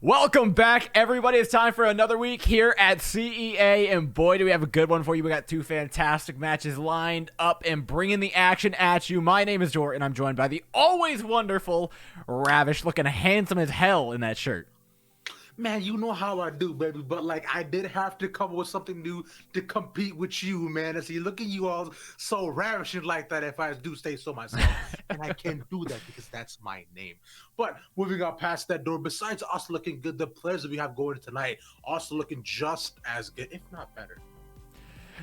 Welcome back, everybody. It's time for another week here at CEA, and boy, do we have a good one for you. We got two fantastic matches lined up and bringing the action at you. My name is Dor, and I'm joined by the always wonderful Ravish, looking handsome as hell in that shirt. Man, you know how I do, baby, but like I did have to come up with something new to compete with you, man. I see, look at you all so ravishing like that if I do say so myself. And I can't do that because that's my name. But moving on past that door, besides us looking good, the players that we have going tonight also looking just as good, if not better.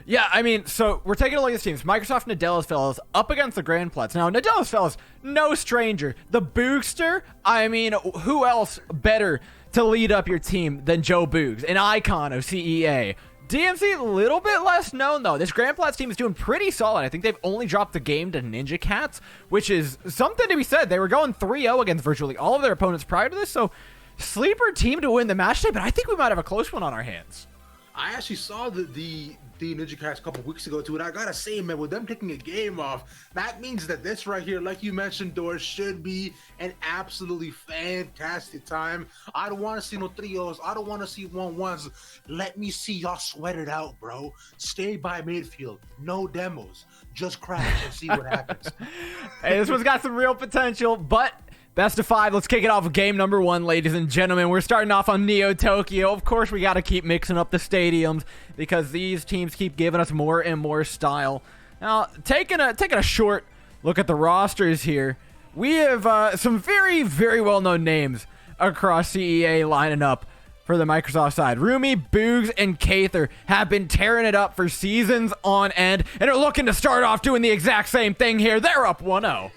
Yeah, I mean, so we're taking a look at these teams. Microsoft Nadella's fellas up against the Grandplats. Now, Nadella's fellas, no stranger. The Boogster, I mean, who else better to lead up your team than Joe Boogs, an icon of CEA. DMC, a little bit less known, though. This Grandplats team is doing pretty solid. I think they've only dropped the game to Ninja Cats, which is something to be said. They were going 3-0 against virtually all of their opponents prior to this, so sleeper team to win the match today, but I think we might have a close one on our hands. I actually saw the Ninja Cats a couple weeks ago too, and I gotta say, man, with them taking a game off, that means that this right here, like you mentioned, Doris, should be an absolutely fantastic time. I don't want to see no 3-0s. I don't want to see 1-1s. Let me see y'all sweat it out, bro. Stay by midfield. No demos. Just crash and see what happens. Hey, this one's got some real potential, but best of 5. Let's kick it off with game number 1, ladies and gentlemen. We're starting off on Neo Tokyo. Of course, we got to keep mixing up the stadiums because these teams keep giving us more and more style. Now, taking a short look at the rosters here, we have some very, very well-known names across CEA lining up for the Microsoft side. Rumi, Boogs, and Kather have been tearing it up for seasons on end and are looking to start off doing the exact same thing here. They're up 1-0.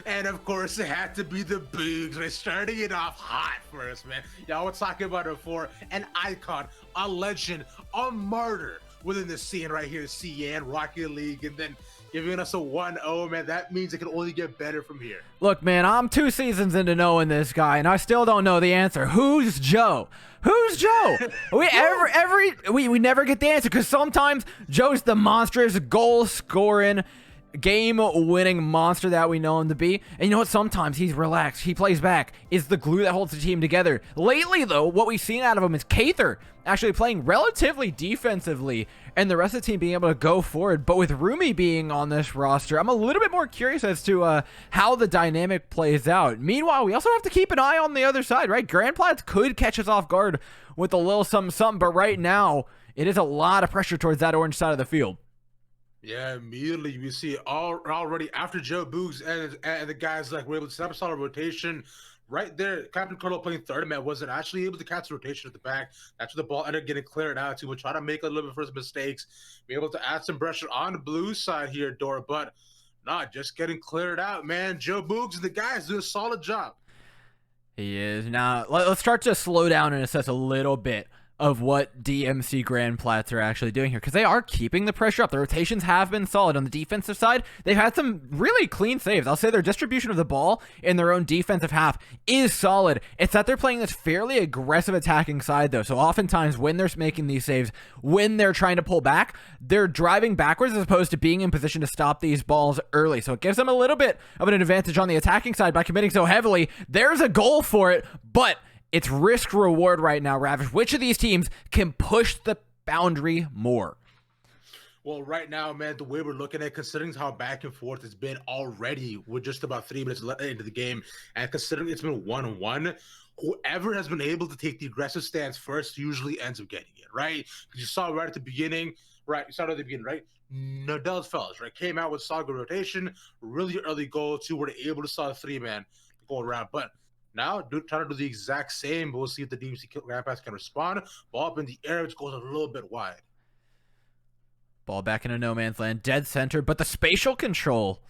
And of course, it had to be the Boogs. They're starting it off hot for us, man. Y'all were talking about it before. An icon, a legend, a martyr within the scene right here, CEA and Rocket League, and then giving us a 1-0, man. That means it can only get better from here. Look, man, I'm 2 seasons into knowing this guy, and I still don't know the answer. Who's Joe? Who's Joe? We never get the answer because sometimes Joe's the monstrous goal-scoring, game-winning monster that we know him to be. And you know what? Sometimes he's relaxed. He plays back. Is the glue that holds the team together. Lately, though, what we've seen out of him is Kather actually playing relatively defensively and the rest of the team being able to go forward. But with Rumi being on this roster, I'm a little bit more curious as to how the dynamic plays out. Meanwhile, we also have to keep an eye on the other side, right? Grandplats could catch us off guard with a little something, but right now, it is a lot of pressure towards that orange side of the field. Yeah, immediately we see already after Joe Boogs and the guys like were able to set up a solid rotation right there. Captain Carlo playing third man wasn't actually able to catch the rotation at the back. That's where the ball ended up getting cleared out to. We'll try to make a little bit of first mistakes, be able to add some pressure on the blue side here, Dora, but not just getting cleared out, man. Joe Boogs and the guys do a solid job. He is. Now, let's start to slow down and assess a little bit of what DMC Grandplats are actually doing here, because they are keeping the pressure up. The rotations have been solid on the defensive side. They've had some really clean saves. I'll say their distribution of the ball in their own defensive half is solid. It's that they're playing this fairly aggressive attacking side, though. So oftentimes when they're making these saves, when they're trying to pull back, they're driving backwards as opposed to being in position to stop these balls early. So it gives them a little bit of an advantage on the attacking side by committing so heavily. There's a goal for it, but it's risk reward right now, Ravish. Which of these teams can push the boundary more? Well, right now, man, the way we're looking at, considering how back and forth it's been already with just about 3 minutes into the game, and considering it's been 1-1, whoever has been able to take the aggressive stance first usually ends up getting it, right? Because you saw right at the beginning, right? Nadella's fellas, right? Came out with solid rotation, really early goal, too. Were able to saw the 3-man go around, but now, trying to do the exact same, but we'll see if the DMC Grandplats can respond. Ball up in the air, it goes a little bit wide. Ball back into no man's land, dead center, but the spatial control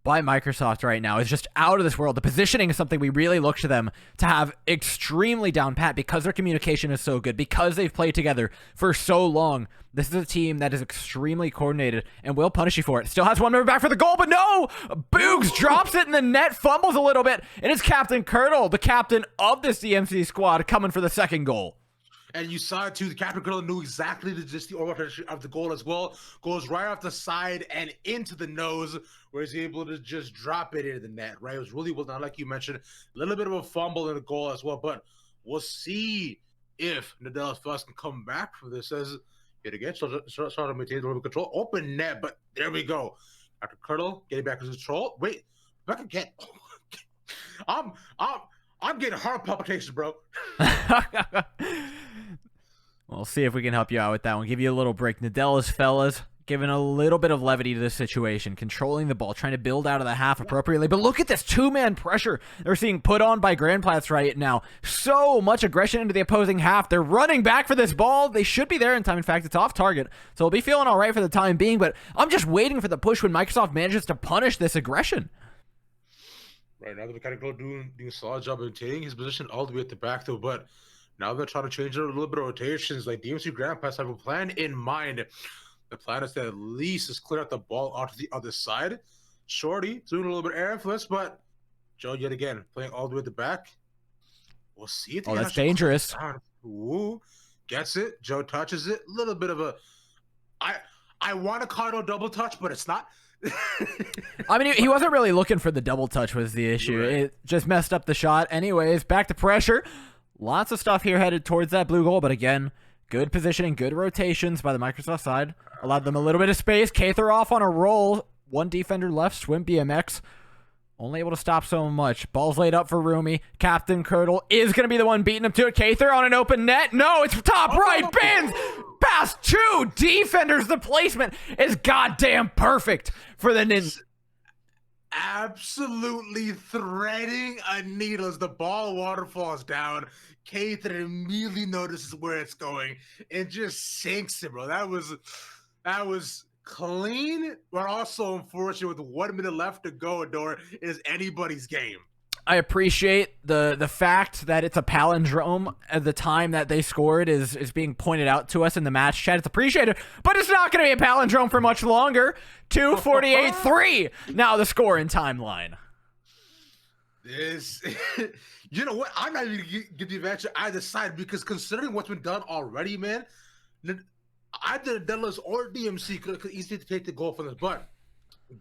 by Microsoft right now is just out of this world. The positioning is something we really look to them to have extremely down pat because their communication is so good, because they've played together for so long. This is a team that is extremely coordinated and will punish you for it. Still has one member back for the goal, but no! Boogs drops it in the net, fumbles a little bit, and it's Captain Kirtle, the captain of this DMC squad, coming for the second goal. And you saw it too. The Captain Girl knew exactly the orientation of the goal as well. Goes right off the side and into the nose, where he's able to just drop it into the net. Right, it was really well done, like you mentioned. A little bit of a fumble in the goal as well, but We'll see if Nadella's Fellas can come back from this. As yet again, trying to maintain a little bit of control. Open net, but there we go. After Curdle getting back into control. Wait, back again. I'm getting heart palpitations, bro. We'll see if we can help you out with that one. Give you a little break. Nadella's Fellas giving a little bit of levity to this situation, controlling the ball, trying to build out of the half appropriately. But look at this two-man pressure they're seeing put on by Grandplats right now. So much aggression into the opposing half. They're running back for this ball. They should be there in time. In fact, it's off target, so we'll be feeling all right for the time being. But I'm just waiting for the push when Microsoft manages to punish this aggression. Right now, they're kind of doing a solid job of maintaining his position all the way at the back, though. But now they're trying to change a little bit of rotations. Like DMC Grandplats have a plan in mind. The plan is to at least just clear out the ball onto the other side. Shorty doing a little bit airless, but Joe yet again playing all the way at the back. We'll see if that's dangerous. Ooh, gets it. Joe touches it. A little bit of a. I want to call it a double touch, but it's not. I mean, he wasn't really looking for the double touch was the issue. Right. It just messed up the shot. Anyways, back to pressure. Lots of stuff here headed towards that blue goal, but again, good positioning, good rotations by the Microsoft side. Allowed them a little bit of space. Kather off on a roll. One defender left. Swim BMX. Only able to stop so much. Ball's laid up for Rumi. Captain Curdle is going to be the one beating him to it. Kather on an open net. No, it's top right. Bins past two defenders. The placement is goddamn perfect for the Nins. Absolutely threading a needle as the ball waterfalls down. Kather immediately notices where it's going and just sinks it, bro. That was clean, but also unfortunate. With 1 minute left to go, Adore, is anybody's game. I appreciate the fact that it's a palindrome at the time that they scored is being pointed out to us in the match chat. It's appreciated, but it's not going to be a palindrome for much longer. 2:48-3. Now the score in timeline. This, you know what? I'm not even going to give the advantage to either side because considering what's been done already, man, either Nadella's or DMC could easily take the goal from this, but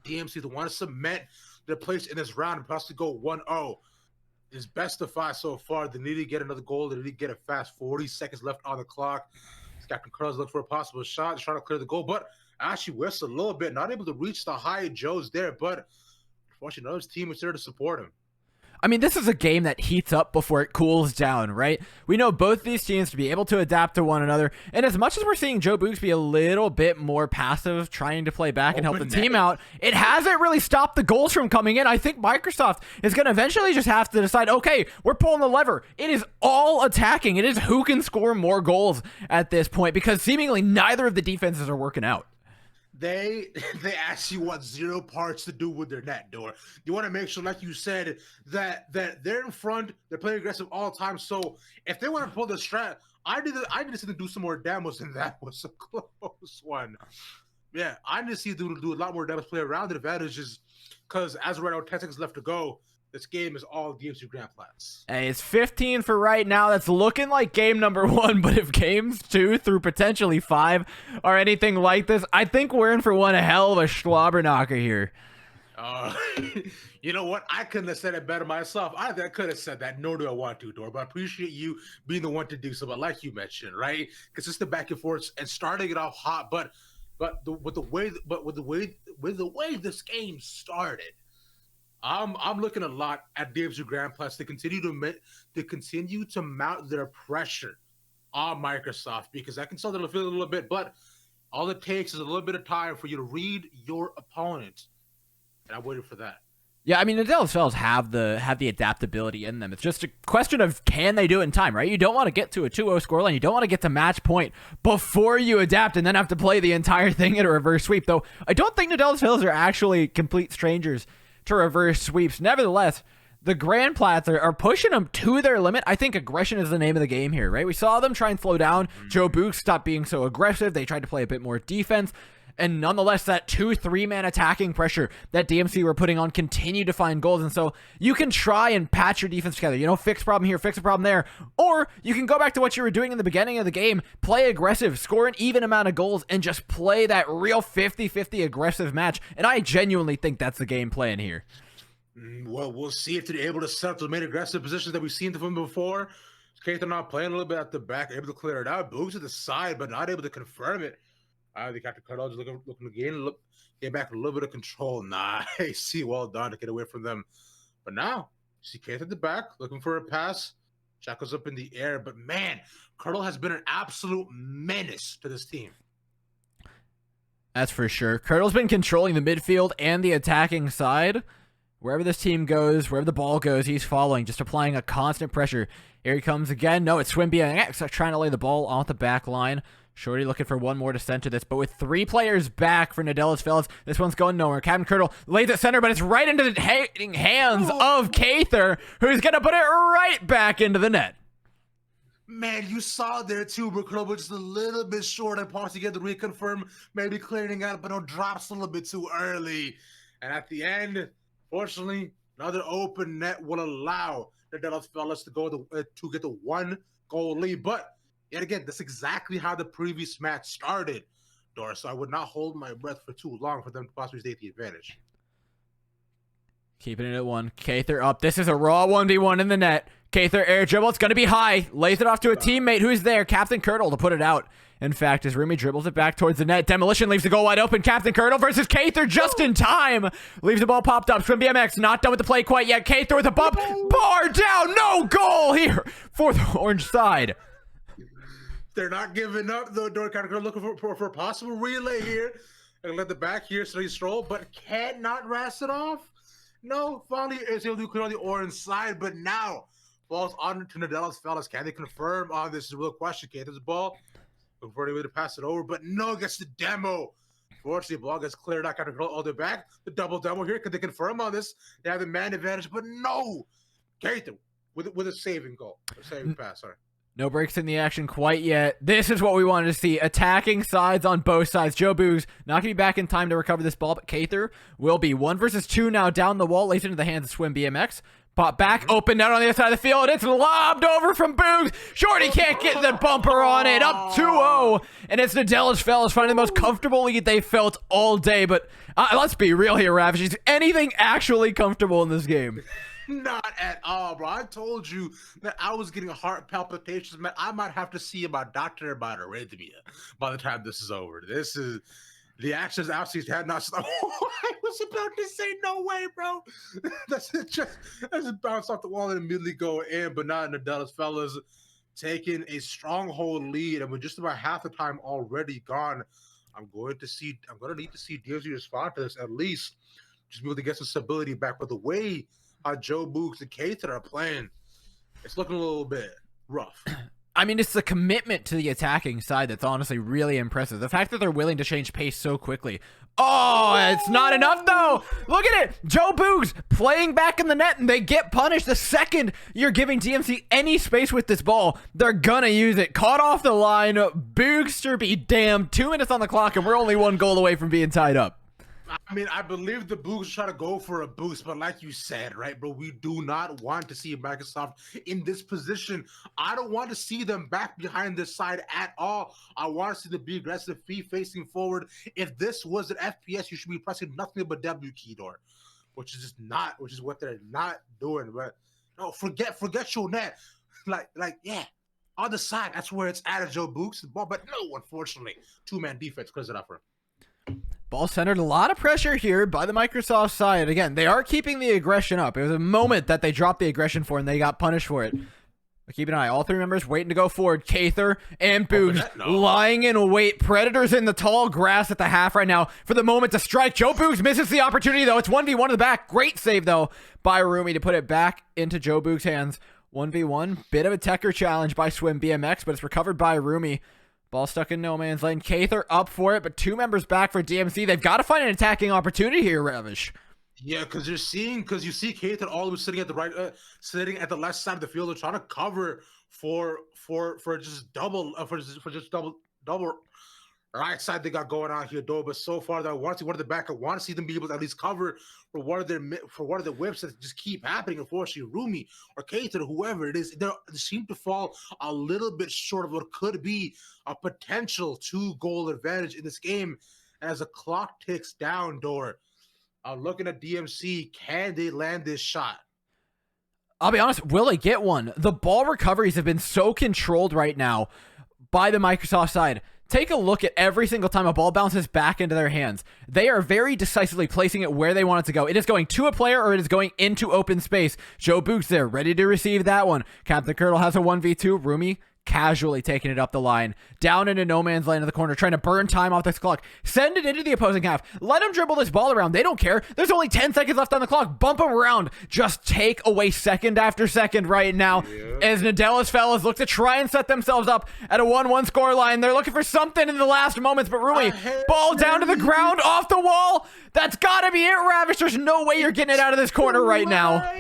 DMC, the one to cement their place in this round and possibly go 1-0 is best of 5 so far. They need to get another goal. They need to get a fast 40 seconds left on the clock. Captain Curls looking for a possible shot, trying to clear the goal, but actually whistled a little bit, not able to reach the high Joe's there, but unfortunately, his team is there to support him. I mean, this is a game that heats up before it cools down, right? We know both these teams to be able to adapt to one another. And as much as we're seeing Joe Boogs be a little bit more passive, trying to play back and help the team out, it hasn't really stopped the goals from coming in. I think Microsoft is going to eventually just have to decide, okay, we're pulling the lever. It is all attacking. It is who can score more goals at this point because seemingly neither of the defenses are working out. They actually want zero parts to do with their net door. You want to make sure, like you said, that they're in front, they're playing aggressive all the time. So if they want to pull the strat, I need to see them do some more damage, and that was a close one. Yeah, I need to see them do a lot more damage, play around the advantages, because as of right now, 10 seconds left to go. This game is all DMC Grandplats. Hey, it's 15 for right now. That's looking like game number 1, but if games 2 through potentially 5 are anything like this, I think we're in for one hell of a slobber knocker here. You know what? I couldn't have said it better myself. I could have said that, nor do I want to, Dor, but I appreciate you being the one to do so. But like you mentioned, right? Consistent back and forth and starting it off hot, but with the way this game started. I'm looking a lot at DMC Grandplats to continue to mount their pressure on Microsoft because I can tell they'll feel a little bit, but all it takes is a little bit of time for you to read your opponent, and I'm waiting for that. Yeah, I mean, Nadella's Fellas have the adaptability in them. It's just a question of can they do it in time, right? You don't want to get to a 2-0 scoreline. You don't want to get to match point before you adapt and then have to play the entire thing in a reverse sweep, though I don't think Nadella's Fellas are actually complete strangers to reverse sweeps. Nevertheless, the Grandplats are pushing them to their limit. I think aggression is the name of the game here, right? We saw them try and slow down. Joe Boogs stop being so aggressive. They tried to play a bit more defense. And nonetheless, that 2-3-man attacking pressure that DMC were putting on continued to find goals. And so you can try and patch your defense together. You know, fix problem here, fix a problem there. Or you can go back to what you were doing in the beginning of the game, play aggressive, score an even amount of goals, and just play that real 50-50 aggressive match. And I genuinely think that's the game plan here. Well, we'll see if they're able to set up the main aggressive positions that we've seen from them before. Keita not playing a little bit at the back, able to clear it out. Boogs at the side, but not able to confirm it. The Captain Cuddle just looking to get back a little bit of control. Nice. See, well done to get away from them. But now, see Keita at the back, looking for a pass. Shackles up in the air. But man, Curdle has been an absolute menace to this team. That's for sure. Curdle's been controlling the midfield and the attacking side. Wherever this team goes, wherever the ball goes, he's following, just applying a constant pressure. Here he comes again. No, it's Swim BMX trying to lay the ball off the back line. Shorty looking for one more to center this, but with 3 players back for Nadella's fellas, this one's going nowhere. Captain Curdle lays it center, but it's right into the hands of Cather, who's going to put it right back into the net. Man, you saw there too, but Curdle was just a little bit short and possibly get to reconfirm, maybe clearing out, but no, drops a little bit too early. And at the end, fortunately, another open net will allow the Nadella's fellas to get the 1-goal lead. But yet again, that's exactly how the previous match started, Doris. So I would not hold my breath for too long for them to possibly take the advantage. Keeping it at 1. Cather up. This is a raw 1v1 in the net. Cather air dribble. It's going to be high. Lays it off to a teammate who's there. Captain Curdle to put it out. In fact, as Rumi dribbles it back towards the net, Demolition leaves the goal wide open. Captain Curdle versus Cather just in time. Leaves the ball popped up. Swim BMX not done with the play quite yet. Cather with a bump. Bar down. No goal here for the orange side. They're not giving up, though. Captain Curdle looking for a possible relay here. And let the back here so he stroll, but cannot rest it off. No, finally is able to clear on the orange side, but now falls on to Nadella's fellas. Can they confirm on this? Is a real question. Can't this ball? Looking for a way to pass it over, but no, gets the demo. Fortunately, the ball gets cleared out. Captain Curdle all the way back. The double demo here. Can they confirm on this? They have the man advantage, but no. Keita with a saving goal. A saving pass, sorry. No breaks in the action quite yet. This is what we wanted to see. Attacking sides on both sides. Joe Boogs not going to be back in time to recover this ball, but Cather will be. 1 versus 2 now down the wall. Lays into the hands of Swim BMX. Pop back, open down on the other side of the field. It's lobbed over from Boogs. Shorty can't get the bumper on it. Up 2-0. And it's Nadella's fellas finding the most comfortable lead they felt all day. But let's be real here, Ravish. Is anything actually comfortable in this game? Not at all, bro. I told you that I was getting heart palpitations, man. I might have to see my doctor about arrhythmia by the time this is over. This is the actions absolutely had not stopped. I was about to say no way, bro. That's bounce off the wall and immediately go in, but not Nadella's fellas taking a stronghold lead, and with just about half the time already gone, I'm gonna need to see DMC respond to this at least, just be able to get some stability back. But the way Joe Boogs and Cather are playing, it's looking a little bit rough. I mean, it's the commitment to the attacking side that's honestly really impressive. The fact that they're willing to change pace so quickly. Oh, it's not enough, though. Look at it. Joe Boogs playing back in the net, and they get punished. The second you're giving DMC any space with this ball, they're going to use it. Caught off the line. Boogster be damned. 2 minutes on the clock, and we're only 1 goal away from being tied up. I mean, I believe the Boogs try to go for a boost, but like you said, right, bro, we do not want to see Microsoft in this position. I don't want to see them back behind this side at all. I want to see them be aggressive, feet facing forward. If this was an FPS, you should be pressing nothing but W key door, which is what they're not doing. But no, forget your net. Like, yeah, on the side, that's where it's at, Joe Boogs. But no, unfortunately, 2-man defense clears it up for him. Ball centered, a lot of pressure here by the Microsoft side. Again, they are keeping the aggression up. It was a moment that they dropped the aggression for, and they got punished for it. But keep an eye. All 3 members waiting to go forward. Cather and Boogs lying in wait. Predators in the tall grass at the half right now for the moment to strike. Joe Boogs misses the opportunity, though. It's 1v1 in the back. Great save, though, by Rumi to put it back into Joe Boogs' hands. 1v1. Bit of a Tecker challenge by Swim BMX, but it's recovered by Rumi. Ball stuck in no man's lane. Cather up for it, but 2 members back for DMC. They've got to find an attacking opportunity here, Ravish. Yeah, because you see Cather always sitting at the left side of the field, trying to cover for just double right side they got going on here, though. But so far, that I want to see one of the back. I want to see them be able to at least cover for one of the whips that just keep happening. Unfortunately, Rumi or Cather, whoever it is, they seem to fall a little bit short of what could be a potential 2-goal advantage in this game. As the clock ticks down, Dor, I'm looking at DMC. Can they land this shot? I'll be honest, will they get one? The ball recoveries have been so controlled right now by the Microsoft side. Take a look at every single time a ball bounces back into their hands. They are very decisively placing it where they want it to go. It is going to a player or it is going into open space. Joe Boots there, ready to receive that one. Captain Curdle has a 1v2. Rumi casually taking it up the line, down into no man's land in the corner, trying to burn time off this clock. Send it into the opposing half. Let him dribble this ball around. They don't care. There's only 10 seconds left on the clock. Bump him around. Just take away second after second right now as Nadella's fellas look to try and set themselves up at a 1-1 score line. They're looking for something in the last moments, but Rumi, ball down to the ground, off the wall. That's got to be it, Ravish. There's no way you're getting it out of this corner right now.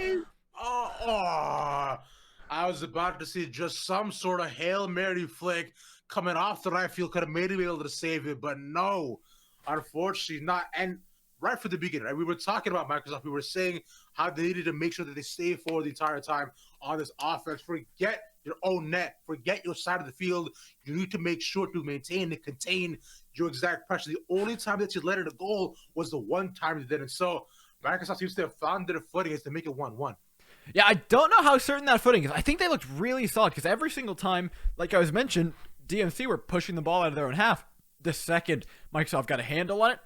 I was about to see just some sort of Hail Mary flick coming off the right field. Could have made him able to save it, but no, unfortunately not. And right from the beginning, right, we were talking about Microsoft. We were saying how they needed to make sure that they stay forward the entire time on this offense. Forget your own net. Forget your side of the field. You need to make sure to maintain and contain your exact pressure. The only time that you let it a goal was the one time you didn't. So Microsoft seems to have found their footing is to make it 1-1. Yeah, I don't know how certain that footing is. I think they looked really solid because every single time, like I was mentioned, DMC were pushing the ball out of their own half. The second Microsoft got a handle on it,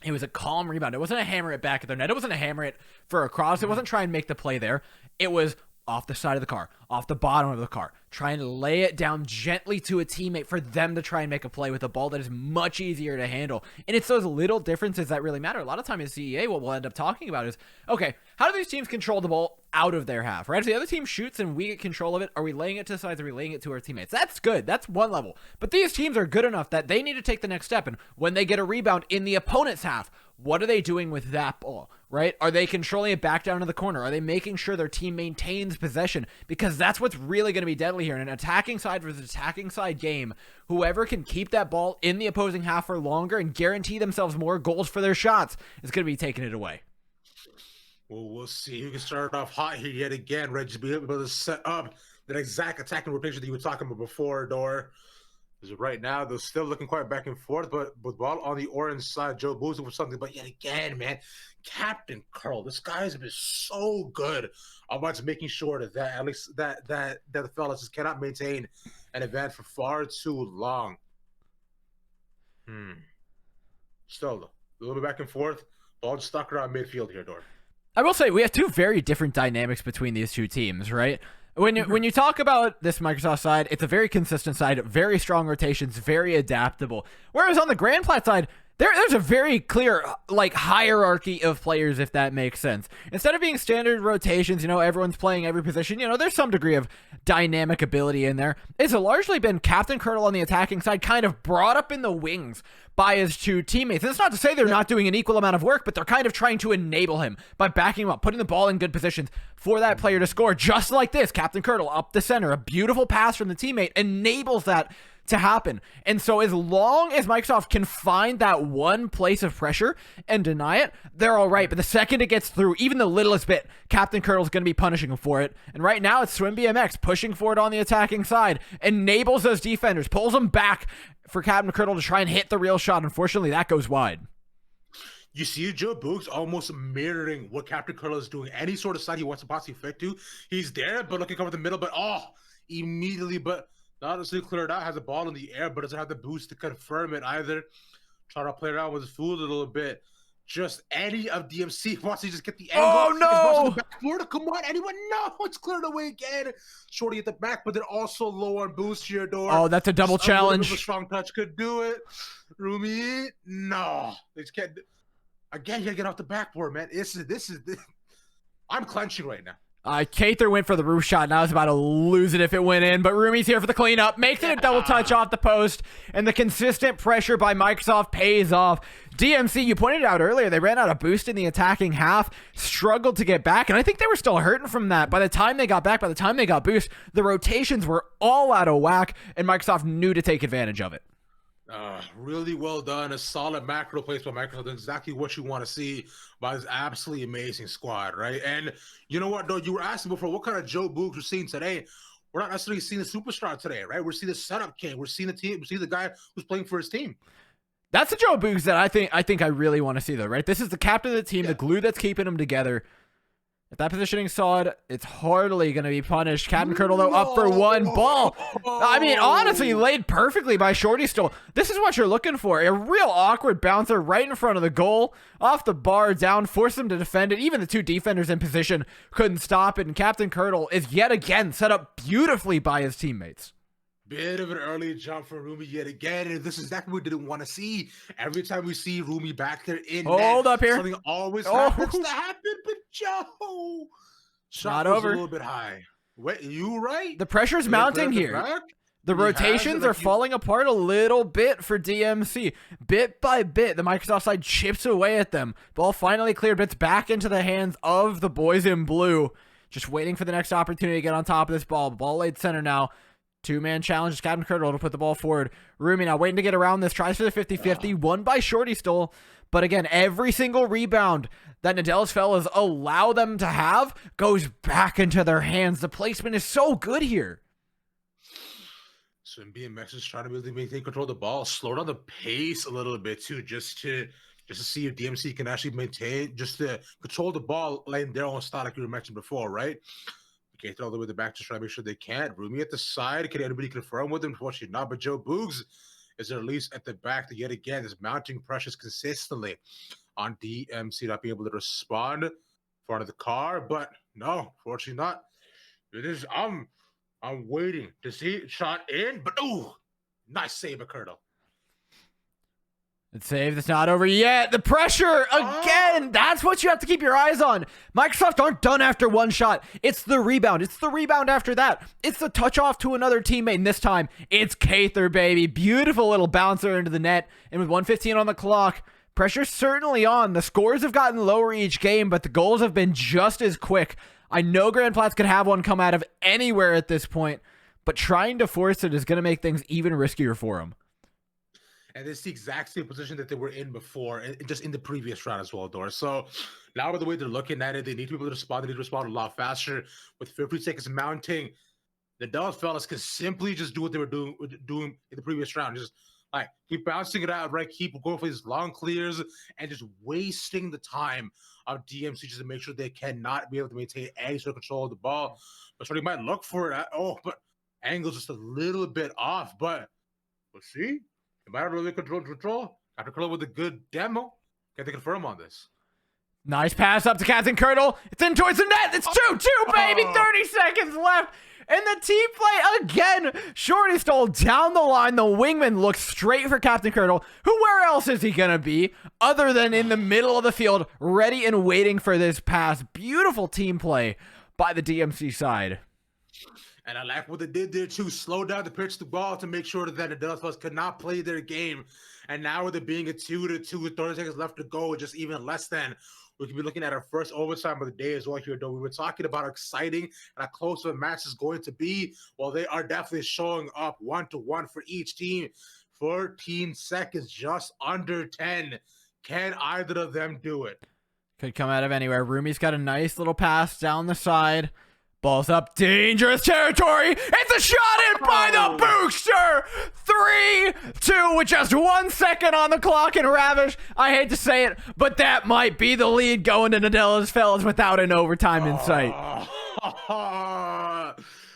it was a calm rebound. It wasn't a hammer it back at their net. It wasn't a hammer it for a cross. It wasn't try and make the play there. It was off the side of the car, off the bottom of the car, trying to lay it down gently to a teammate for them to try and make a play with a ball that is much easier to handle. And it's those little differences that really matter. A lot of time in CEA, what we'll end up talking about is, okay, how do these teams control the ball out of their half, right? If the other team shoots and we get control of it, are we laying it to the sides? Are we laying it to our teammates? That's good. That's one level. But these teams are good enough that they need to take the next step. And when they get a rebound in the opponent's half, what are they doing with that ball, right? Are they controlling it back down to the corner? Are they making sure their team maintains possession? Because that's what's really going to be deadly here. In an attacking side versus attacking side game, whoever can keep that ball in the opposing half for longer and guarantee themselves more goals for their shots is going to be taking it away. Well, we'll see who can start off hot here yet again. Reggie be able to set up that exact attacking rotation that you were talking about before, Dor. Because right now, they're still looking quite back and forth, but with ball on the orange side, Joe boozing for something. But yet again, man, Captain Curl, this guy's been so good about making sure that at least that the fellas just cannot maintain an advantage for far too long. Still, a little bit back and forth. Ball just stuck around midfield here, Dor. I will say we have two very different dynamics between these two teams, right? When you talk about this Microsoft side, it's a very consistent side, very strong rotations, very adaptable. Whereas on the Grandplats side, there's a very clear like hierarchy of players, if that makes sense. Instead of being standard rotations, everyone's playing every position, there's some degree of dynamic ability in there. It's largely been Captain Curdle on the attacking side kind of brought up in the wings by his two teammates. And it's not to say they're not doing an equal amount of work, but they're kind of trying to enable him by backing him up, putting the ball in good positions for that player to score. Just like this, Captain Curdle up the center, a beautiful pass from the teammate enables that to happen. And so as long as Microsoft can find that one place of pressure and deny it, they're all right. But the second it gets through, even the littlest bit, Captain Curdle's going to be punishing them for it. And right now it's Swim BMX pushing forward on the attacking side, enables those defenders, pulls them back for Captain Curdle to try and hit the real shot. Unfortunately, that goes wide. You see Joe Boogs almost mirroring what Captain Curdle is doing. Any sort of side he wants to possibly flick to, he's there, but looking over the middle, but immediately, but not necessarily cleared out, has a ball in the air, but doesn't have the boost to confirm it either. Trying to play around with his food a little bit. Just any of DMC wants to just get the angle. Oh, no! Florida, come on, anyone? No, it's cleared away again. Shorty at the back, but they're also low on boost here, Dor. Oh, that's a double challenge. A strong touch could do it. Rumi, no. They just can't. Again, you gotta get off the backboard, man. This is. I'm clenching right now. Kather went for the roof shot, and I was about to lose it if it went in, but Rumi's here for the cleanup, makes it a double touch off the post, and the consistent pressure by Microsoft pays off. DMC, you pointed out earlier, they ran out of boost in the attacking half, struggled to get back, and I think they were still hurting from that. By the time they got back, by the time they got boost, the rotations were all out of whack, and Microsoft knew to take advantage of it. Really well done. A solid macro place by Microsoft. Exactly what you want to see by this absolutely amazing squad, right? And you know what, though? You were asking before what kind of Joe Boogs we're seeing today. We're not necessarily seeing the superstar today, right? We're seeing the setup king. We're seeing the team. We're seeing the guy who's playing for his team. That's the Joe Boogs that I think I really want to see, though, right? This is the captain of the team, the glue that's keeping them together. If that positioning saw it, it's hardly going to be punished. Captain Curdle, though, up for one ball. I mean, honestly, laid perfectly by Shorty still. This is what you're looking for. A real awkward bouncer right in front of the goal. Off the bar, down, forced them to defend it. Even the two defenders in position couldn't stop it. And Captain Curdle is yet again set up beautifully by his teammates. Bit of an early jump for Rumi yet again, and this is exactly what we didn't want to see. Every time we see Rumi back there in Hold net, up here. something always happens to happen, but Joe, shot was over. a little bit high. Wait, you right? The pressure's mounting here. The rotations are falling apart a little bit for DMC. Bit by bit, the Microsoft side chips away at them. Ball finally cleared, but it's back into the hands of the boys in blue. Just waiting for the next opportunity to get on top of this ball. Ball laid center now. Two-man challenge, Captain Curdle to put the ball forward. Rumi now waiting to get around this, tries for the 50-50, won by Shorty still. But again, every single rebound that Nadella's fellas allow them to have goes back into their hands. The placement is so good here. So BMX is trying to really maintain control of the ball, slow down the pace a little bit too, just to see if DMC can actually maintain, just to control the ball like their own style, like you were mentioned before, right? Can't throw all the way to the back to try to make sure they can't. Rumi at the side. Can anybody confirm with him? Unfortunately not, but Joe Boogs is at least at the back to yet again is mounting pressures consistently on DMC not being able to respond in front of the car. But no, fortunately not. It is I'm waiting to see it shot in, but ooh, nice save by Curdle. The save that's not over yet. The pressure again. That's what you have to keep your eyes on. Microsoft aren't done after one shot. It's the rebound. It's the rebound after that. It's the touch off to another teammate. And this time, it's Cather, baby. Beautiful little bouncer into the net. And with 1:15 on the clock, pressure's certainly on. The scores have gotten lower each game, but the goals have been just as quick. I know Grandplats could have one come out of anywhere at this point, but trying to force it is going to make things even riskier for them. And it's the exact same position that they were in before, and just in the previous round as well, Doris. So now with the way they're looking at it, they need to be able to respond. They need to respond a lot faster. With 50 seconds mounting, the Dallas fellas can simply just do what they were doing in the previous round. Just like keep bouncing it out, right? Keep going for these long clears and just wasting the time of DMC just to make sure they cannot be able to maintain any sort of control of the ball. But Shorty might look for it. But angle's just a little bit off. But we'll see. It might have really control. Captain Curdle with a good demo. Can they confirm on this? Nice pass up to Captain Curdle. It's in towards the net. It's 2-2, baby. 30 seconds left. And the team play again. Shorty stole down the line. The wingman looks straight for Captain Curdle. Where else is he going to be other than in the middle of the field, ready and waiting for this pass? Beautiful team play by the DMC side. And I like what they did there too. Slow down the pitch the ball to make sure that the Dallas could not play their game. And now with it being a 2-2 with 30 seconds left to go, just even less than, we could be looking at our first overtime of the day as well here, though. We were talking about how exciting and how close the match is going to be. Well, they are definitely showing up 1-1 for each team. 14 seconds, just under 10. Can either of them do it? Could come out of anywhere. Rumi's got a nice little pass down the side. Ball's up, dangerous territory. It's a shot in by the Bookster. 3-2 with just 1 second on the clock. And Ravish, I hate to say it, but that might be the lead going to Nadella's fellas without an overtime in sight.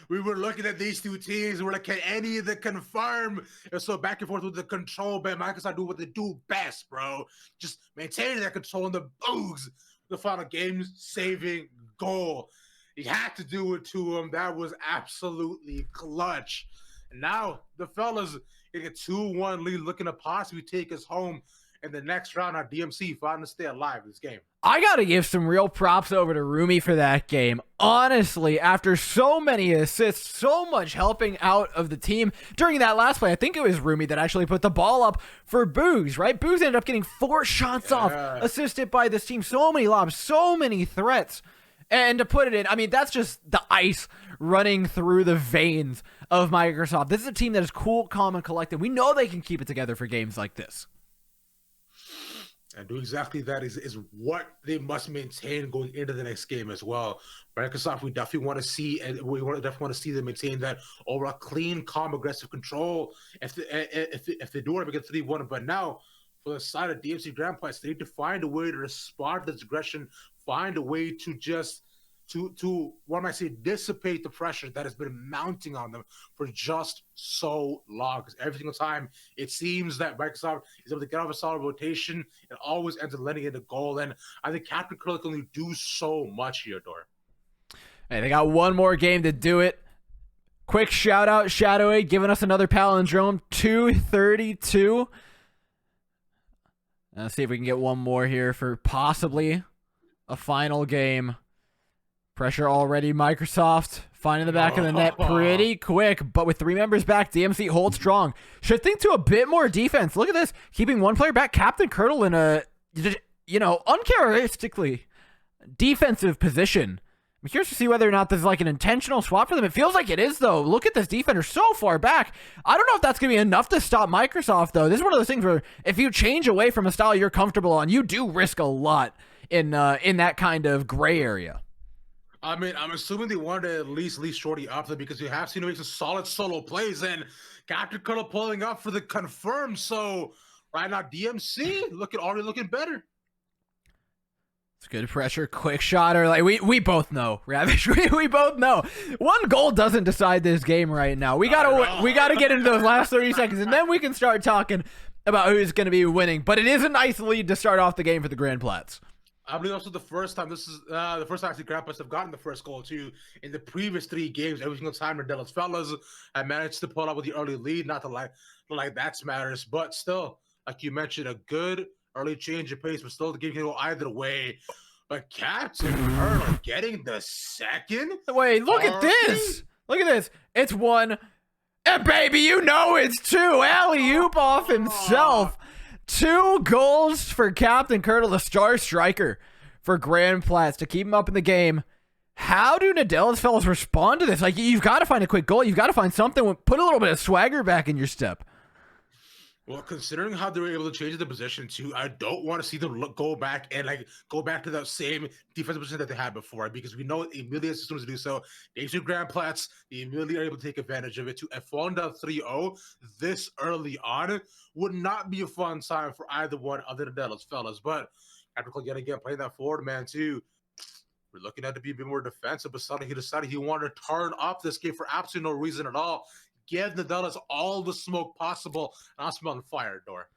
We were looking at these two teams. We're like, can any of them confirm? And so back and forth with the control, but Microsoft do what they do best, bro. Just maintaining that control in the Boogs. The final game-saving goal. He had to do it to him. That was absolutely clutch. And now the fellas getting a 2-1 lead, looking to possibly take us home in the next round. Our DMC finally stay alive in this game. I got to give some real props over to Rumi for that game. Honestly, after so many assists, so much helping out of the team during that last play, I think it was Rumi that actually put the ball up for Boogs, right? Boogs ended up getting 4 shots off, assisted by this team. So many lobs, so many threats. And to put it in, I mean, that's just the ice running through the veins of Microsoft. This is a team that is cool, calm, and collected. We know they can keep it together for games like this. And do exactly that is what they must maintain going into the next game as well. Microsoft, we definitely want to see, and we definitely want to see them maintain that overall clean, calm, aggressive control. If they do want to make it 3-1, but now for the side of DMC Grandplats, they need to find a way to respond to this aggression, find a way to just to what am I saying, dissipate the pressure that has been mounting on them for just so long. Because every single time it seems that Microsoft is able to get off a solid rotation, it always ends up letting in a goal. And I think Captain Curl can only do so much here, Dor. Hey, they got one more game to do it. Quick shout out, Shadowy, giving us another palindrome, 232. Let's see if we can get one more here for possibly a final game. Pressure already, Microsoft finding the back of the net pretty quick, but with 3 members back, DMC holds strong. Shifting to a bit more defense. Look at this, keeping 1 player back, Captain Curdle in a, uncharacteristically defensive position. I'm curious to see whether or not this is like an intentional swap for them. It feels like it is, though. Look at this defender so far back. I don't know if that's going to be enough to stop Microsoft, though. This is one of those things where if you change away from a style you're comfortable on, you do risk a lot in that kind of gray area. I mean, I'm assuming they wanted to at least leave Shorty up there because you have seen him make some solid solo plays, and Captain Cuddle pulling up for the confirm. So right now, DMC already looking better. It's good pressure, quick shot, or like we both know, Ravish. We both know 1 goal doesn't decide this game right now. We gotta get into those last 30 seconds, and then we can start talking about who's going to be winning. But it is a nice lead to start off the game for the Grandplats. I believe also the first time the first time the Grandplats have gotten the first goal too. In the previous 3 games, every single time Nadella's fellas have managed to pull out with the early lead. Not to like that matters, but still, like you mentioned, a good early change of pace, but still the game can go either way. But Captain Curl getting the second. Wait, look at this! Look at this! It's 1, and baby, it's 2. Alley-oop off himself. 2 goals for Captain Curdle, the star striker for Grandplats, to keep him up in the game. How do Nadella's fellas respond to this? Like, you've got to find a quick goal. You've got to find something. Put a little bit of swagger back in your step. Well, considering how they were able to change the position too, I don't want to see them go back to that same defensive position that they had before, because we know immediately as soon as they do so, DMC Grandplats, they immediately are able to take advantage of it. To falling down 3-0 this early on would not be a fun time for either one other than Nadella's fellas. But after yet again playing that forward man too, we're looking at to be a bit more defensive, but suddenly he decided he wanted to turn up this game for absolutely no reason at all. Give Nadella's all the smoke possible, and I'm smelling fire, Dor.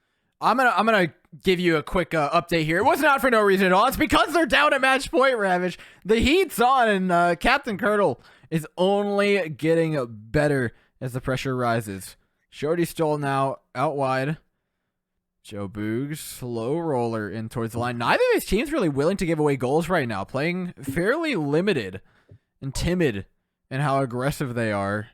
I'm gonna give you a quick update here. It was not for no reason at all. It's because they're down at match point, Ravage. The heat's on, and Captain Curdle is only getting better as the pressure rises. Shorty Stoll now out wide. Joe Boogs, slow roller in towards the line. Neither of these teams really willing to give away goals right now. Playing fairly limited and timid in how aggressive they are.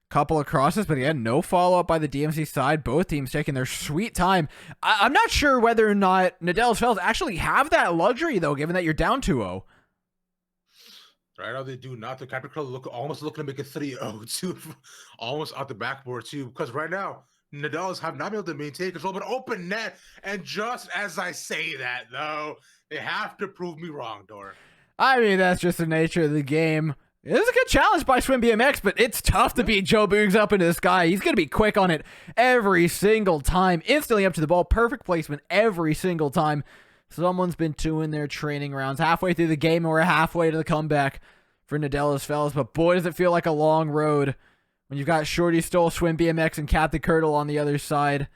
Couple of crosses, but again, no follow-up by the DMC side. Both teams taking their sweet time. I'm not sure whether or not Nadella's fellas actually have that luxury, though, given that you're down 2-0. Right now, they do not. The Captain Curl almost looking to make a 3-0, too. Almost out the backboard, too. Because right now, Nadella's have not been able to maintain control, but open net. And just as I say that, though, they have to prove me wrong, Dor. I mean, that's just the nature of the game. It was a good challenge by Swim BMX, but it's tough to beat Joe Boogs up into the sky. He's going to be quick on it every single time. Instantly up to the ball. Perfect placement every single time. Someone's been doing their training rounds halfway through the game, and we're halfway to the comeback for Nadella's fellas. But boy, does it feel like a long road when you've got Shorty Stoll, Swim BMX, and Captain Curdle on the other side.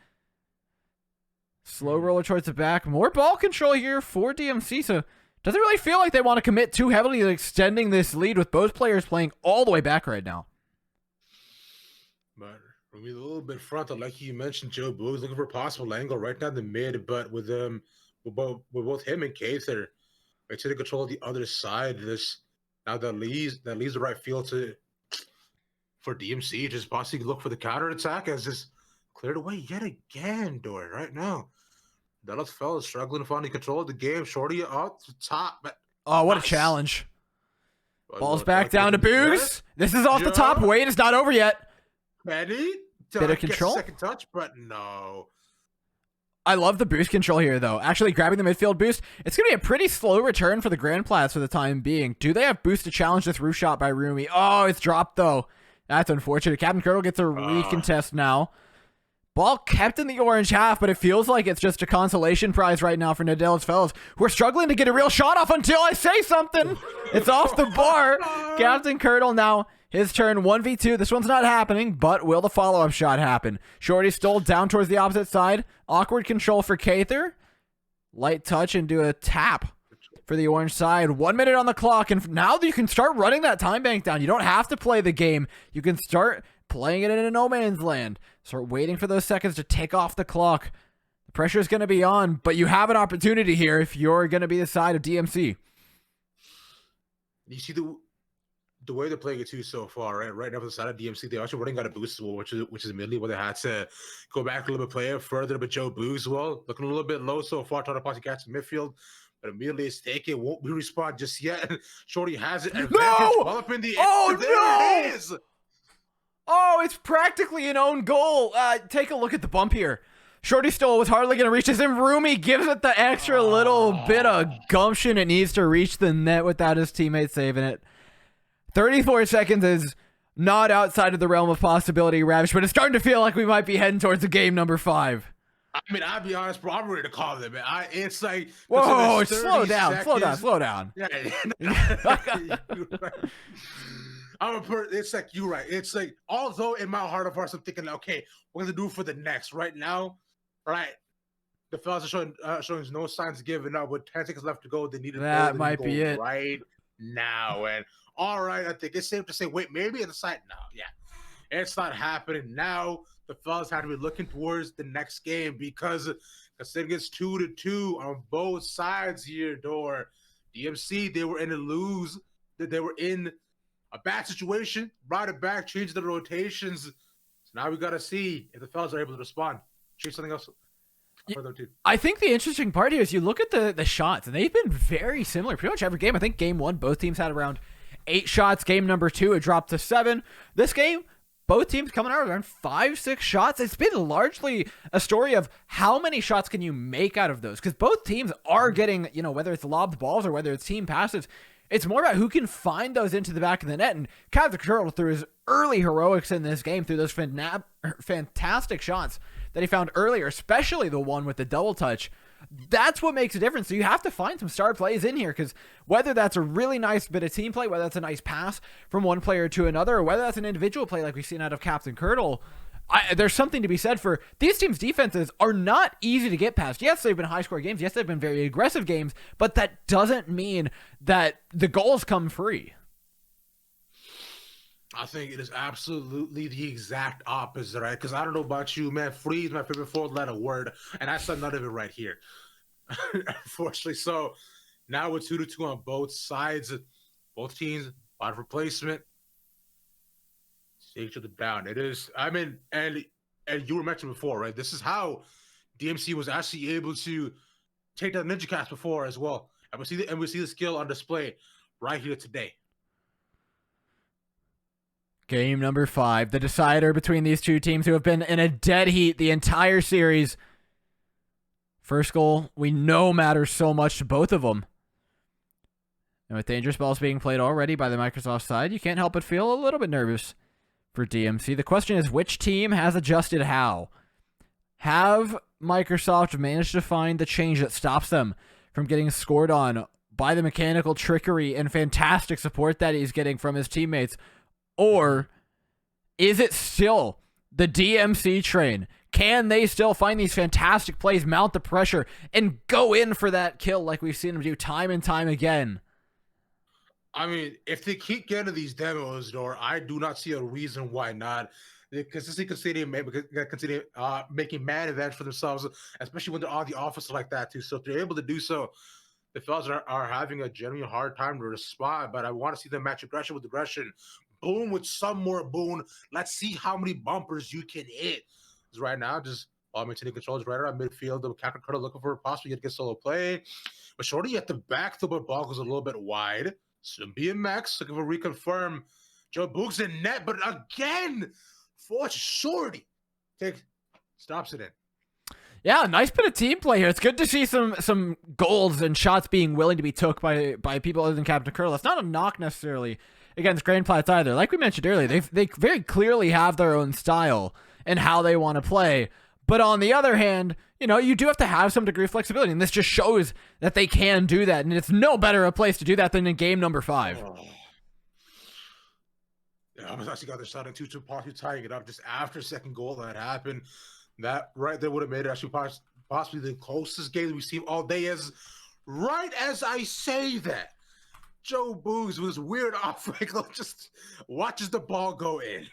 Slow roller towards the back. More ball control here for DMC, so doesn't really feel like they want to commit too heavily to extending this lead with both players playing all the way back right now. But we'll be a little bit frontal, like you mentioned. Joe Boogs looking for a possible angle right down the mid, but with both him and Cather, they're taking control of the other side. Now that leaves the right field for DMC. Just possibly look for the counter attack as this cleared away yet again, Dor, right now. Dallas fellas struggling to find control of the game. Shorty up to top. But oh, what a challenge. Ball's back down to Boogs. This is off the top. Wait, it's not over yet. Benny. Bit of control. Second touch, but no. I love the boost control here, though. Actually grabbing the midfield boost. It's going to be a pretty slow return for the Grandplats for the time being. Do they have boost to challenge this roof shot by Rumi? Oh, it's dropped, though. That's unfortunate. Captain Curdle gets a recontest now. Ball kept in the orange half, but it feels like it's just a consolation prize right now for Nadella's fellas, who are struggling to get a real shot off until I say something. It's off the bar. Captain Curdle now, his turn, 1v2. This one's not happening, but will the follow-up shot happen? Shorty stole down towards the opposite side. Awkward control for Kather. Light touch into a tap for the orange side. 1 minute on the clock, and now you can start running that time bank down. You don't have to play the game. You can start playing it in a no man's land. Start waiting for those seconds to tick off the clock. The pressure is going to be on, but you have an opportunity here if you're going to be the side of DMC. You see the way they're playing it too so far, right? Right now for the side of DMC, they actually running out of boost as well, which is immediately where they had to go back a little bit, play it further. But Joe Boogs as well, looking a little bit low so far, trying to possibly catch the midfield. But immediately it's taken, won't be respond just yet. Shorty has it. No! Well up in the oh, there no! It is. Oh, it's practically an own goal. Take a look at the bump here. Shorty Stoll was hardly going to reach this, and Rumi gives it the extra little bit of gumption it needs to reach the net without his teammate saving it. 34 seconds is not outside of the realm of possibility, Ravish, but it's starting to feel like we might be heading towards the game number 5. I mean, I'll be honest, bro. I'm ready to call them, man. It's like, whoa, slow down. Yeah. It's like you're right. It's like, although in my heart of hearts, I'm thinking, okay, we're gonna do it for the next. Right now, right? The fellas are showing no signs of giving up. With 10 seconds left to go, they need that might be it right now. And all right, I think it's safe to say, wait, maybe at the side. No, yeah, it's not happening now. The fellas have to be looking towards the next game because considering it's 2-2 on both sides here. Door DMC, they were in a lose. They were in a bad situation. Brought it back, changed the rotations. So now we gotta see if the fellas are able to respond. Change something else. I think the interesting part here is you look at the shots, and they've been very similar pretty much every game. I think game 1, both teams had around 8 shots. Game number 2, it dropped to 7. This game, both teams coming out around 5-6 shots. It's been largely a story of how many shots can you make out of those, because both teams are getting, whether it's lobbed balls or whether it's team passes, it's more about who can find those into the back of the net. And Captain Curdle, through his early heroics in this game, through those fantastic shots that he found earlier, especially the one with the double touch, that's what makes a difference. So you have to find some star plays in here, because whether that's a really nice bit of team play, whether that's a nice pass from one player to another, or whether that's an individual play like we've seen out of Captain Curdle, there's something to be said for these teams' defenses are not easy to get past. Yes, they've been high-score games. Yes, they've been very aggressive games, but that doesn't mean that the goals come free. I think it is absolutely the exact opposite, right? Because I don't know about you, man. Free is my favorite 4-letter word, and I said none of it right here, unfortunately. So now we're 2-2 on both sides. Both teams, a lot of replacement. Take each other down. It is, I mean, and you were mentioned before, right? This is how DMC was actually able to take down Ninja Cast before as well. And we see the skill on display right here today. Game number 5, the decider between these two teams who have been in a dead heat the entire series. First goal, we know matters so much to both of them. And with dangerous balls being played already by the Microsoft side, you can't help but feel a little bit nervous for DMC. The question is, which team has adjusted how? Have Microsoft managed to find the change that stops them from getting scored on by the mechanical trickery and fantastic support that he's getting from his teammates? Or is it still the DMC train? Can they still find these fantastic plays, mount the pressure, and go in for that kill like we've seen them do time and time again? I mean, if they keep getting these demos, or I do not see a reason why not. They consistently continue making mad events for themselves, especially when they're on the offense like that too. So if they're able to do so, the fellas are having a genuine hard time to respond. But I want to see them match aggression with aggression. Boom with some more boom. Let's see how many bumpers you can hit. Because right now, just while maintaining controls right around midfield, the Captain Curdle looking for possibly to get solo play. But Shorty at the back, the ball goes a little bit wide. Soon BMX looking for reconfirm. Joe Boog's in net, but again, for Shorty stops it in. Yeah, nice bit of team play here. It's good to see some goals and shots being willing to be took by people other than Captain Curdle. That's not a knock necessarily against Grandplats either. Like we mentioned earlier, they very clearly have their own style and how they want to play. But on the other hand, you know, you do have to have some degree of flexibility, and this just shows that they can do that, and it's no better a place to do that than in game number 5. Yeah, I was actually got their side at 2-2, possibly tying it up just after second goal that happened. That right there would have made it actually possibly the closest game that we've seen all day. As right as I say that, Joe Boogs with his weird off angle just watches the ball go in.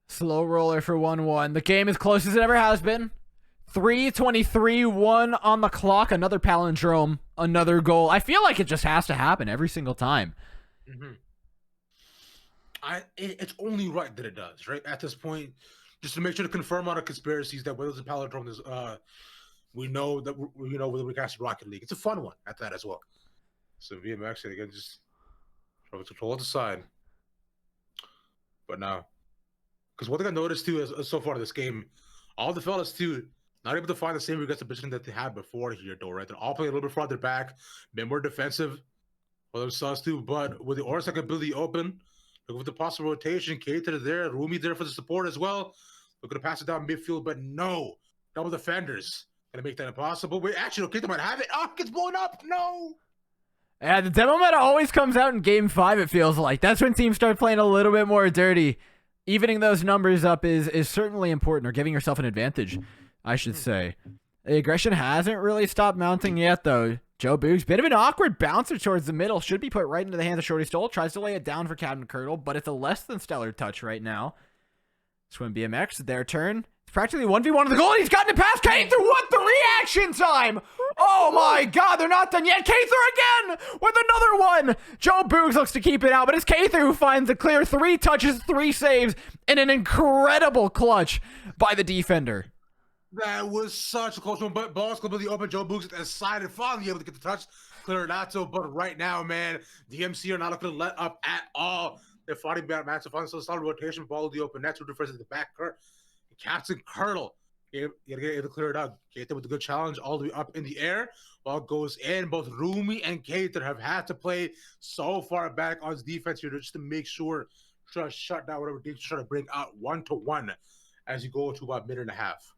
Slow roller for 1-1. The game as close as it ever has been. 3:23, 1 on the clock. Another palindrome. Another goal. I feel like it just has to happen every single time. It's only right that it does, right? At this point, just to make sure to confirm on the conspiracies that whether it's a palindrome is, we know that whether we cast Rocket League. It's a fun one at that as well. So VMX again, just control the side. But now, because one thing I noticed too is so far in this game, all the fellas too not able to find the same aggressive position that they had before here, though, right? They're all playing a little bit farther back, bit more defensive for themselves too. But with the Orsak ability open, look with the possible rotation, Keita there, Rumi there for the support as well. Looking to pass it down midfield, but no, double defenders gonna make that impossible. Wait, actually, no, Keita might have it. Oh, gets blown up. No. Yeah, the demo meta always comes out in game 5, it feels like. That's when teams start playing a little bit more dirty. Evening those numbers up is certainly important, or giving yourself an advantage, I should say. The aggression hasn't really stopped mounting yet, though. Joe Boogs, bit of an awkward bouncer towards the middle. Should be put right into the hands of Shorty Stoll. Tries to lay it down for Captain Curdle, but it's a less than stellar touch right now. Swim BMX, their turn. It's practically 1v1 of the goal, and he's gotten it past Kather. What the reaction time? Oh my god, they're not done yet. Kather again with another one. Joe Boogs looks to keep it out, but it's Kather who finds the clear. 3 touches, 3 saves, and an incredible clutch by the defender. That was such a close one, but ball's completely open. Joe Boogs decided finally able to get the touch. Clear not so, but right now, man, DMC are not looking to let up at all. They're fighting bad match. Finding some solid rotation, ball the open net, 2 defenses at the back. Captain Curdle, you gotta get able to clear it out. Keita with a good challenge all the way up in the air. Ball goes in. Both Rumi and Keita have had to play so far back on his defense here just to make sure to shut down whatever they try to bring out 1-1 as you go to about minute and a half.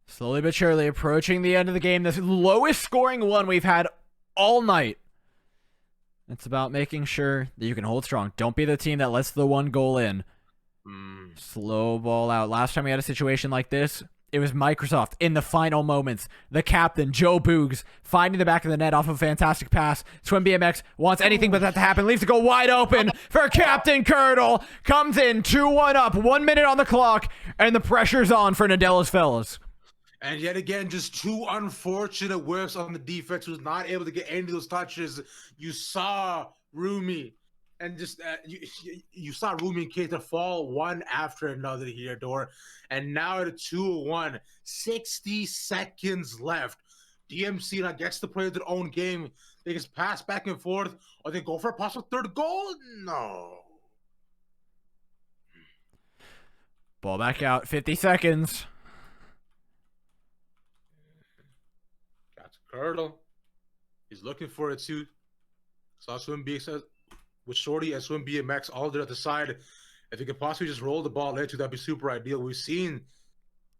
Slowly but surely approaching the end of the game. The lowest scoring one we've had all night. It's about making sure that you can hold strong. Don't be the team that lets the 1 goal in. Slow ball out. Last time we had a situation like this, it was Microsoft in the final moments. The captain, Joe Boogs, finding the back of the net off of a fantastic pass. Swim BMX wants anything but that to happen. Leaves it go wide open for Captain Curdle. Comes in 2-1 up. 1 minute on the clock, and the pressure's on for Nadella's fellas. And yet again, just 2 unfortunate whiffs on the defense, who's not able to get any of those touches. You saw Rumi, and just you saw Rumi and Keita fall one after another here, Dor. And now at a 2-1, 60 seconds left. DMC now gets to play their own game. They just pass back and forth, or they go for a possible 3rd goal. No. Ball back out. 50 seconds. Curdle, he's looking for it too. Saw Swim BMX with Shorty and Swim BMX all there at the side. If he could possibly just roll the ball into, that'd be super ideal. We've seen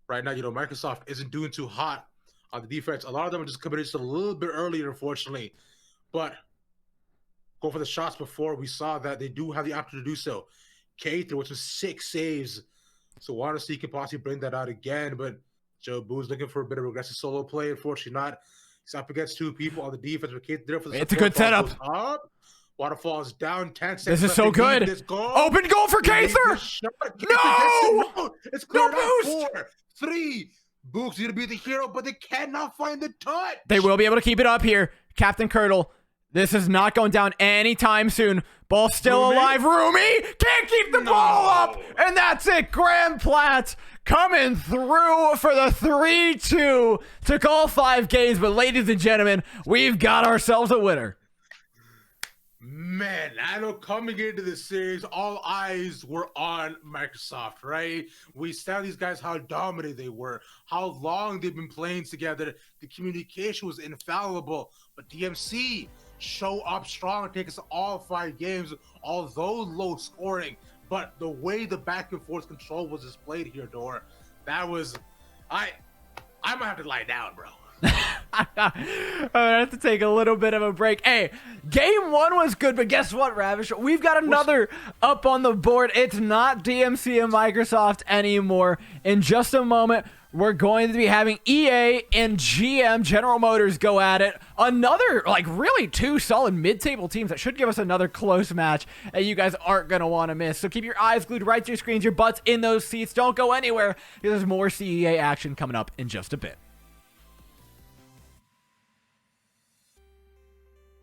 right now, Microsoft isn't doing too hot on the defense. A lot of them are just coming in just a little bit earlier, unfortunately. But go for the shots before. We saw that they do have the option to do so. Keita, which was 6 saves. So want to see he can possibly bring that out again. But Joe Boo's looking for a bit of aggressive solo play. Unfortunately not. He's up against 2 people on the defense. There for the it's a good setup. Waterfall's down 10 seconds. This is so good. Open goal for Keither. No! It's cleared out. 4, 3. Boog's going to be the hero, but they cannot find the touch. They will be able to keep it up here. Captain Curdle. This is not going down anytime soon. Ball still alive. Rumi can't keep the ball up. And that's it. Grandplats coming through for the 3-2. Took all 5 games, but ladies and gentlemen, we've got ourselves a winner. Man, I know coming into this series, all eyes were on Microsoft, right? We saw these guys how dominant they were, how long they've been playing together. The communication was infallible, but DMC show up strong and take us all 5 games, although low scoring. but the way the back and forth control was displayed here, Dor, that was, I might have to lie down, bro. I'm gonna have to take a little bit of a break. Hey, game 1 was good, but guess what, Ravish? We've got another up on the board. It's not DMC and Microsoft anymore. In just a moment, we're going to be having EA and GM, General Motors, go at it. Another, like, really 2 solid mid-table teams that should give us another close match that you guys aren't going to want to miss. So keep your eyes glued right to your screens, your butts in those seats. Don't go anywhere, because there's more CEA action coming up in just a bit.